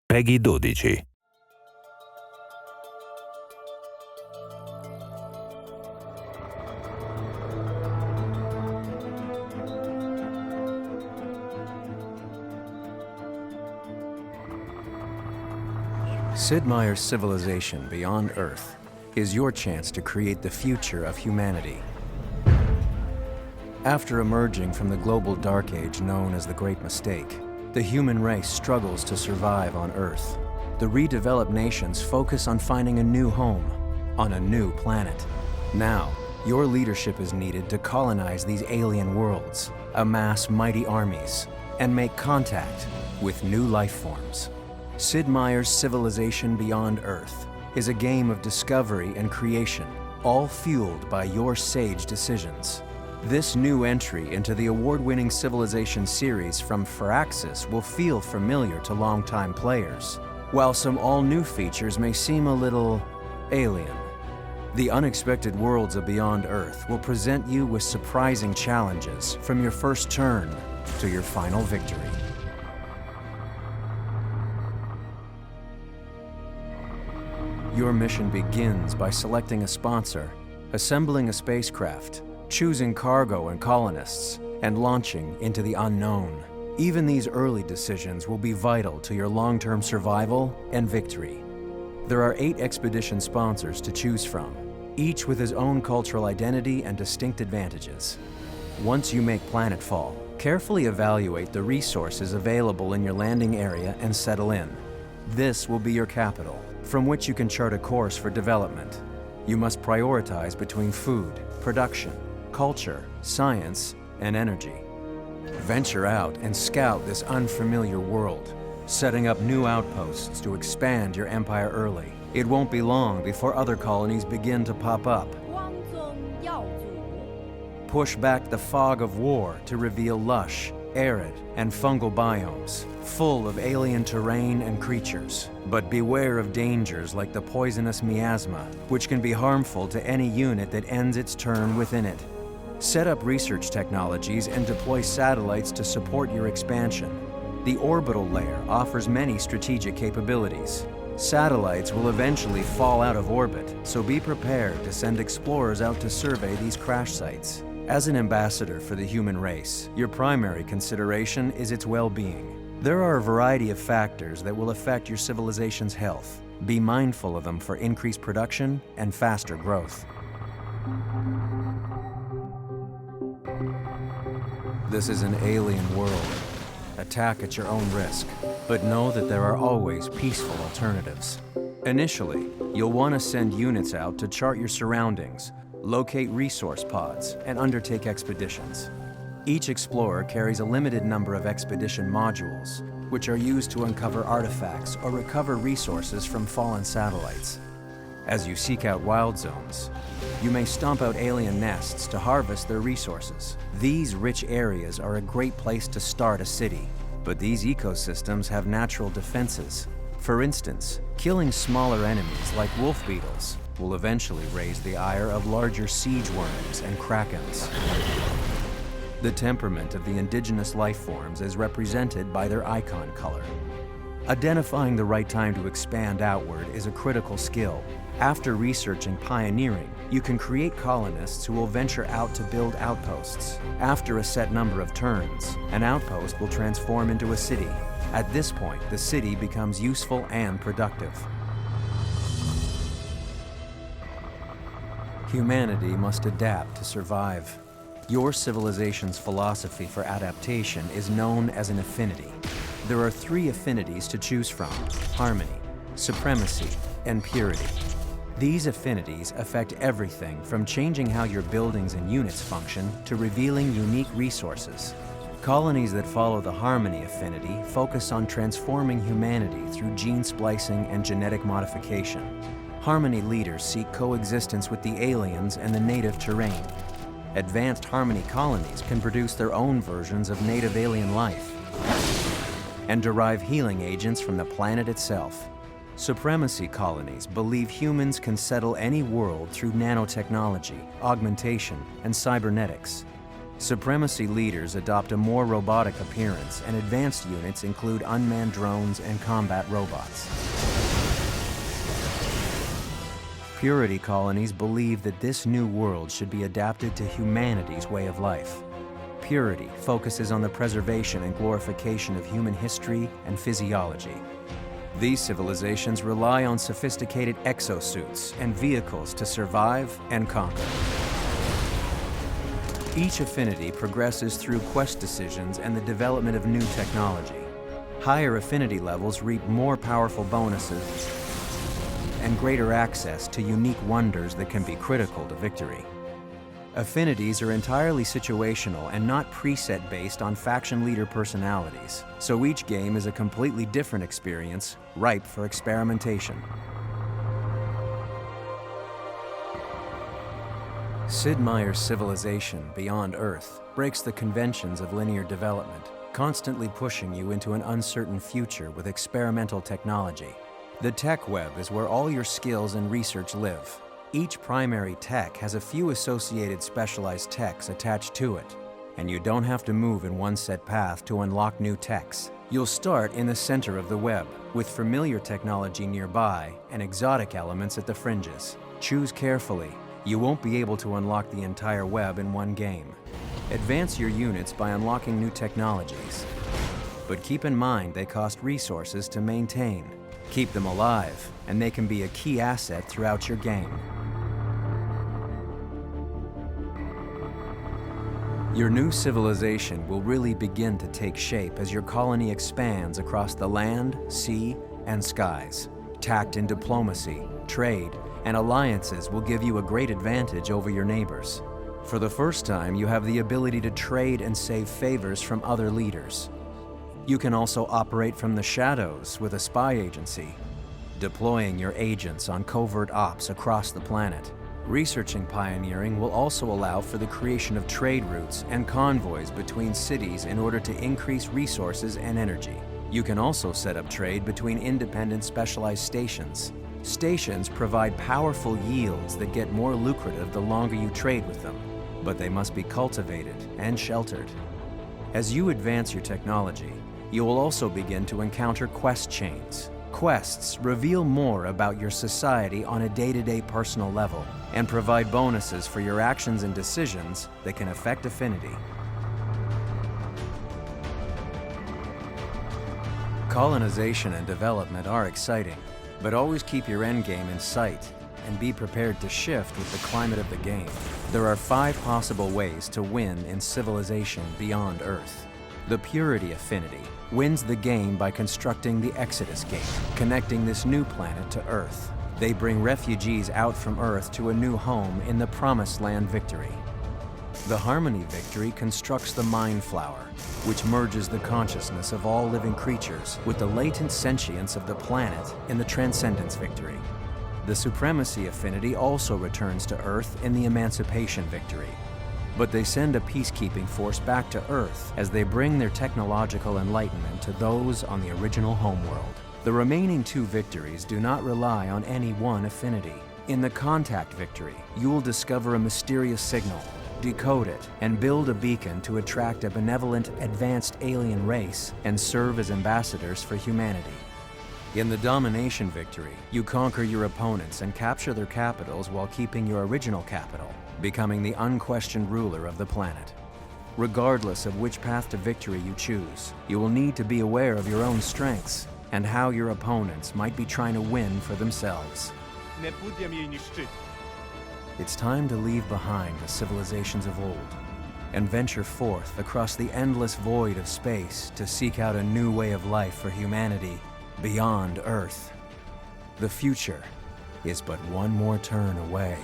Peggy 12. Sid Meier's civilization beyond Earth is your chance to create the future of humanity. After emerging from the global dark age known as the Great Mistake, the human race struggles to survive on Earth. The redeveloped nations focus on finding a new home on a new planet. Now, your leadership is needed to colonize these alien worlds, amass mighty armies, and make contact with new life forms. Sid Meier's Civilization Beyond Earth is a game of discovery and creation, all fueled by your sage decisions. This new entry into the award-winning Civilization series from Firaxis will feel familiar to longtime players, while some all-new features may seem a little alien. The unexpected worlds of Beyond Earth will present you with surprising challenges from your first turn to your final victory. Your mission begins by selecting a sponsor, assembling a spacecraft, choosing cargo and colonists, and launching into the unknown. Even these early decisions will be vital to your long-term survival and victory. There are 8 expedition sponsors to choose from, each with his own cultural identity and distinct advantages. Once you make planetfall, carefully evaluate the resources available in your landing area and settle in. This will be your capital, from which you can chart a course for development. You must prioritize between food, production, culture, science, and energy. Venture out and scout this unfamiliar world, setting up new outposts to expand your empire early. It won't be long before other colonies begin to pop up. Push back the fog of war to reveal lush, arid, and fungal biomes, full of alien terrain and creatures. But beware of dangers like the poisonous miasma, which can be harmful to any unit that ends its turn within it. Set up research technologies and deploy satellites to support your expansion. The orbital layer offers many strategic capabilities. Satellites will eventually fall out of orbit, so be prepared to send explorers out to survey these crash sites. As an ambassador for the human race, your primary consideration is its well-being. There are a variety of factors that will affect your civilization's health. Be mindful of them for increased production and faster growth. This is an alien world. Attack at your own risk, but know that there are always peaceful alternatives. Initially, you'll want to send units out to chart your surroundings, locate resource pods, and undertake expeditions. Each explorer carries a limited number of expedition modules, which are used to uncover artifacts or recover resources from fallen satellites. As you seek out wild zones, you may stomp out alien nests to harvest their resources. These rich areas are a great place to start a city, but these ecosystems have natural defenses. For instance, killing smaller enemies like wolf beetles will eventually raise the ire of larger siege worms and krakens. The temperament of the indigenous life forms is represented by their icon color. Identifying the right time to expand outward is a critical skill. After researching pioneering, you can create colonists who will venture out to build outposts. After a set number of turns, an outpost will transform into a city. At this point, the city becomes useful and productive. Humanity must adapt to survive. Your civilization's philosophy for adaptation is known as an affinity. There are 3 affinities to choose from: harmony, supremacy, and purity. These affinities affect everything from changing how your buildings and units function to revealing unique resources. Colonies that follow the harmony affinity focus on transforming humanity through gene splicing and genetic modification. Harmony leaders seek coexistence with the aliens and the native terrain. Advanced harmony colonies can produce their own versions of native alien life and derive healing agents from the planet itself. Supremacy colonies believe humans can settle any world through nanotechnology, augmentation, and cybernetics. Supremacy leaders adopt a more robotic appearance, and advanced units include unmanned drones and combat robots. Purity colonies believe that this new world should be adapted to humanity's way of life. Purity focuses on the preservation and glorification of human history and physiology. These civilizations rely on sophisticated exosuits and vehicles to survive and conquer. Each affinity progresses through quest decisions and the development of new technology. Higher affinity levels reap more powerful bonuses and greater access to unique wonders that can be critical to victory. Affinities are entirely situational and not preset based on faction leader personalities, so each game is a completely different experience, ripe for experimentation. Sid Meier's civilization, Beyond Earth, breaks the conventions of linear development, constantly pushing you into an uncertain future with experimental technology. The tech web is where all your skills and research live. Each primary tech has a few associated specialized techs attached to it, and you don't have to move in one set path to unlock new techs. You'll start in the center of the web, with familiar technology nearby and exotic elements at the fringes. Choose carefully. You won't be able to unlock the entire web in one game. Advance your units by unlocking new technologies, but keep in mind they cost resources to maintain. Keep them alive, and they can be a key asset throughout your game. Your new civilization will really begin to take shape as your colony expands across the land, sea, and skies. Tact in diplomacy, trade, and alliances will give you a great advantage over your neighbors. For the first time, you have the ability to trade and save favors from other leaders. You can also operate from the shadows with a spy agency, deploying your agents on covert ops across the planet. Researching pioneering will also allow for the creation of trade routes and convoys between cities in order to increase resources and energy. You can also set up trade between independent specialized stations. Stations provide powerful yields that get more lucrative the longer you trade with them, but they must be cultivated and sheltered. As you advance your technology, you will also begin to encounter quest chains. Quests reveal more about your society on a day-to-day personal level and provide bonuses for your actions and decisions that can affect affinity. Colonization and development are exciting, but always keep your endgame in sight and be prepared to shift with the climate of the game. There are 5 possible ways to win in civilization beyond Earth. The Purity Affinity wins the game by constructing the Exodus Gate, connecting this new planet to Earth. They bring refugees out from Earth to a new home in the Promised Land Victory. The Harmony Victory constructs the Mind Flower, which merges the consciousness of all living creatures with the latent sentience of the planet in the Transcendence Victory. The Supremacy Affinity also returns to Earth in the Emancipation Victory, but they send a peacekeeping force back to Earth as they bring their technological enlightenment to those on the original homeworld. The remaining 2 victories do not rely on any one affinity. In the Contact Victory, you will discover a mysterious signal, decode it, and build a beacon to attract a benevolent, advanced alien race and serve as ambassadors for humanity. In the Domination Victory, you conquer your opponents and capture their capitals while keeping your original capital, becoming the unquestioned ruler of the planet. Regardless of which path to victory you choose, you will need to be aware of your own strengths and how your opponents might be trying to win for themselves. It's time to leave behind the civilizations of old and venture forth across the endless void of space to seek out a new way of life for humanity beyond Earth. The future is but one more turn away.